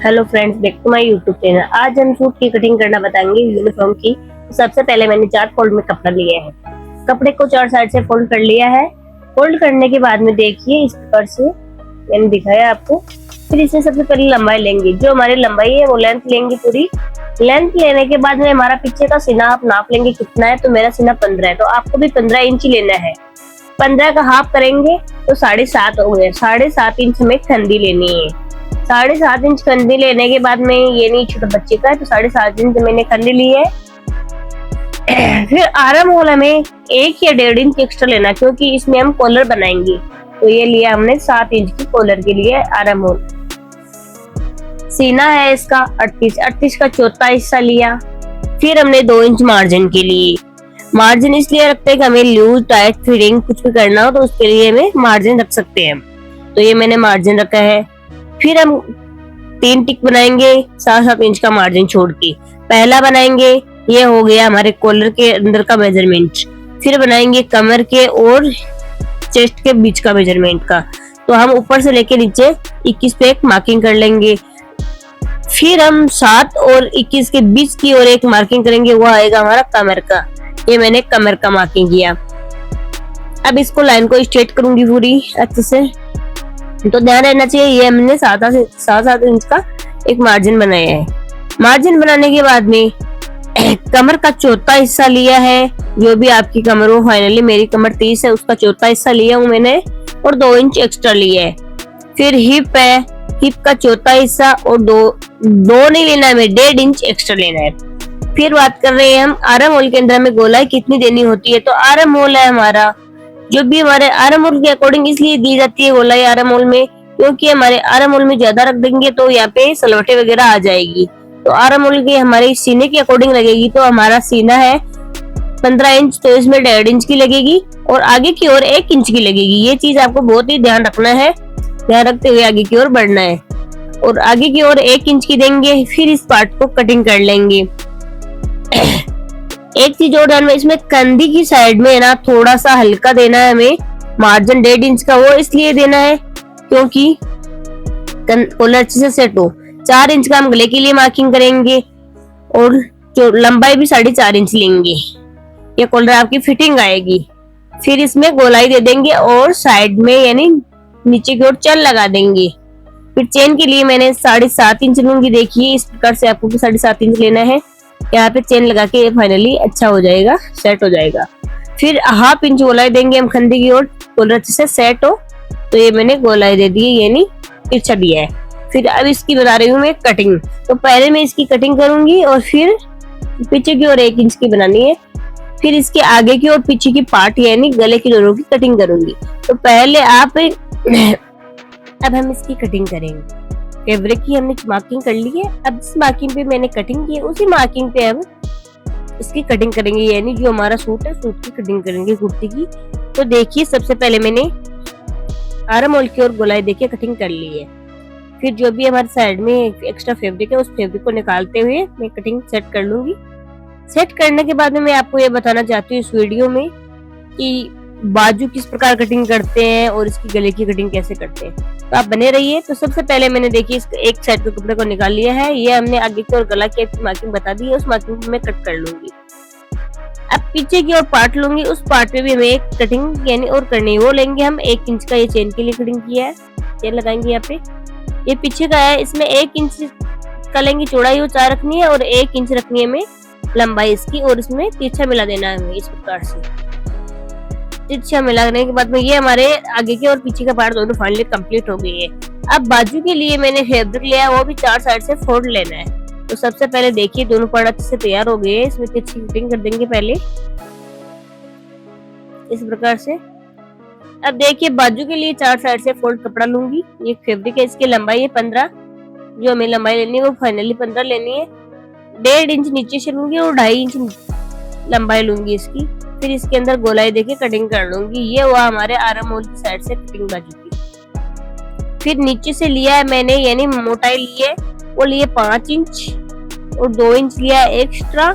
Hello friends, back to my YouTube channel. आज हम suit की कटिंग करना बताएंगे, यूनिफॉर्म की। तो सबसे पहले मैंने 4 फोल्ड में कपड़ा लिया है। कपड़े को 4 साइड से फोल्ड कर लिया है। फोल्ड करने के बाद में देखिए इस प्रकार से मैंने दिखाया आपको। फिर इसमें सबसे पहले लंबाई लेंगे। जो हमारी लंबाई है वो लेंथ लेंगे पूरी। लेंथ लेने के बाद में हमारा पीछे का सीना आप नाप लेंगे कितना है। तो मेरा सीना 15 है, तो आपको भी 15 इंच लेना है। 15 का हाफ करेंगे तो 7.5 हो गए। 7.5 इंच हमें खंडी लेनी है। 7.5 इंच खंडी लेने के बाद में ये नहीं छोटे बच्चे का है, तो 7.5 इंच मैंने खंडी ली है। फिर आर्म होल हमें 1 या 1.5 इंच एक्स्ट्रा लेना, क्योंकि इसमें हम कॉलर बनाएंगे। तो ये लिया हमने 7 इंच की कॉलर के लिए आर्म होल। सीना है इसका 38 का चौथा हिस्सा लिया। फिर हमने 2 इंच मार्जिन के लिए। मार्जिन इसलिए रखते हैं कि हमें लूज टाइट फिटिंग कुछ भी करना हो तो उसके लिए हमें मार्जिन रख सकते हैं। तो ये मैंने मार्जिन रखा है। फिर हम 3 टिक बनाएंगे 7-7 इंच का मार्जिन छोड़ के। पहला बनाएंगे, ये हो गया हमारे कॉलर के अंदर का मेजरमेंट। फिर बनाएंगे कमर के और चेस्ट के बीच का मेजरमेंट का। तो हम ऊपर से लेके नीचे 21 पे एक मार्किंग कर लेंगे। फिर हम 7 और 21 के बीच की और एक मार्किंग करेंगे, वो आएगा हमारा कमर का। ये मैंने कमर का मार्किंग किया। अब इसको लाइन को स्ट्रेट करूंगी पूरी अच्छे से। तो ध्यान रहना चाहिए, ये हमने 7-7 इंच का एक मार्जिन बनाया है। मार्जिन बनाने के बाद में कमर का चौथा हिस्सा लिया है। जो भी आपकी कमर हो, फाइनली मेरी कमर 30 है, उसका चौथा हिस्सा लिया हूं मैंने और 2 इंच एक्स्ट्रा लिया है। फिर हिप है, हिप का चौथा हिस्सा और दो नहीं लेना है, 1.5 इंच एक्स्ट्रा लेना है। फिर बात कर रहे हैं हम आर्म होल के अंदर हमें गोलाई कितनी देनी होती है। तो आर्म होल है हमारा, जो भी हमारे आर्म होल के अकॉर्डिंग इसलिए दी जाती है गोलाई आर्म होल में, क्योंकि हमारे आर्म होल में ज्यादा रख देंगे तो यहाँ पे सलवटे वगैरह आ जाएगी। तो आर्म होल की हमारे सीने के अकॉर्डिंग लगेगी। तो हमारा सीना है 15 इंच, तो इसमें 1.5 इंच की लगेगी और आगे की ओर 1 इंच की लगेगी। ये चीज आपको बहुत ही ध्यान रखना है, ध्यान रखते हुए आगे की ओर बढ़ना है। और आगे की ओर 1 इंच की देंगे। फिर इस पार्ट को कटिंग कर लेंगे। एक चीज और ध्यान में, इसमें कंधी की साइड में ना थोड़ा सा हल्का देना है हमें मार्जिन 1.5 इंच का। वो इसलिए देना है क्योंकि कॉलर अच्छे से सेट हो। 4 इंच का हम गले के लिए मार्किंग करेंगे और जो लंबाई भी 4.5 इंच लेंगे। ये कॉलर आपकी फिटिंग आएगी। फिर इसमें गोलाई दे देंगे और साइड में यानी नीचे की ओर चेन लगा देंगे। फिर चेन के लिए मैंने 7.5 इंच लूंगी। देखिए इस प्रकार से आपको 7.5 इंच लेना है। यहाँ पे चेन लगा के फाइनली अच्छा हो जाएगा, सेट हो जाएगा। फिर 1/2 इंच गोलाई देंगे हम खंडी की ओर, कॉलर अच्छे से सेट हो। तो ये मैंने गोलाई दे दी है, यानी तिरछा दिया है। फिर अब इसकी बता रही हूँ मैं कटिंग। तो पहले मैं इसकी कटिंग करूंगी और फिर पीछे की ओर 1 इंच की बनानी है। फिर इसके आगे की और पीछे की पार्ट यानी गले की दोनों की कटिंग करूंगी। तो पहले आप अब हम इसकी कटिंग करेंगे। फैब्रिक की हमने मार्किंग कर ली है। अब इस मार्किंग पे मैंने कटिंग की है, उसी मार्किंग पे हम इसकी कटिंग करेंगे, यानी जो हमारा सूट है सूट की कटिंग करेंगे कुर्ती की। तो देखिए सबसे पहले मैंने आर्म होल की ओर गोलाई देके कटिंग कर ली है। फिर जो भी हमारे साइड में एक्स्ट्रा फैब्रिक है उस फैब्रिक को निकालते हुए मैं कटिंग सेट कर लूंगी। सेट करने के बाद में मैं आपको ये बताना चाहती हूँ इस वीडियो में कि बाजू किस प्रकार कटिंग करते हैं और इसकी गले की कटिंग कैसे करते हैं। तो आप बने रहिए। तो सबसे पहले मैंने देखिए इस एक साइड के कपड़े को निकाल लिया है। ये हमने आगे की ओर गला की मार्किंग बता दी है, उस मार्किंग को मैं कट कर लूंगी। अब पीछे की ओर पार्ट लूंगी, उस पार्ट पे भी हमें एक कटिंग यानी और करनी है। वो लेंगे हम 1 इंच का, ये चेन के लिए कटिंग किया है, चेन लगाएंगे यहाँ पे। ये पीछे का है, इसमें 1 इंच का लेंगे चौड़ाई, वो 4 रखनी है और 1 इंच रखनी है हमें लंबाई इसकी। और इसमें तिरछा मिला देना है हमें इस प्रकार से। तिरछा मिलाने के बाद में ये हमारे आगे के और पीछे का पार्ट दोनों फाइनली कंप्लीट हो गई है। अब बाजू के लिए मैंने फैब्रिक लिया, वो भी 4 साइड से फोल्ड लेना है। तो सबसे पहले देखिए दोनों पार्ट अच्छे से तैयार हो गए हैं। इसमें तिरछी कटिंग कर देंगे पहले इस प्रकार से। अब देखिए बाजू के लिए 4 साइड से फोल्ड कपड़ा लूंगी। ये फैब्रिक है, इसकी लंबाई है 15, जो हमें लंबाई लेनी है वो फाइनली 15 लेनी है। 1.5 इंच नीचे से लूंगी और 2.5 इंच लंबाई लूंगी इसकी। फिर इसके अंदर गोलाई देके कटिंग कर लूंगी। ये हुआ हमारे आर्म होल की साइड से कटिंग बाजू की। फिर नीचे से लिया है मैंने यानी मोटाई ली है, वो लिए 5 इंच और 2 इंच लिया है एक्स्ट्रा।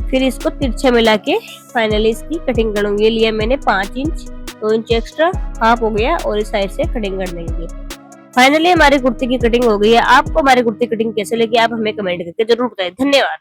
फिर इसको तिरछा मिला के फाइनली इसकी कटिंग करूंगी। ये लिया मैंने 5 इंच, 2 इंच एक्स्ट्रा, हाफ हो गया और इस साइड से कटिंग कर देंगे। फाइनली हमारी कुर्ती की कटिंग हो गई है। आपको हमारी कुर्ती कटिंग कैसे लगी आप हमें कमेंट करके जरूर बताएं। धन्यवाद।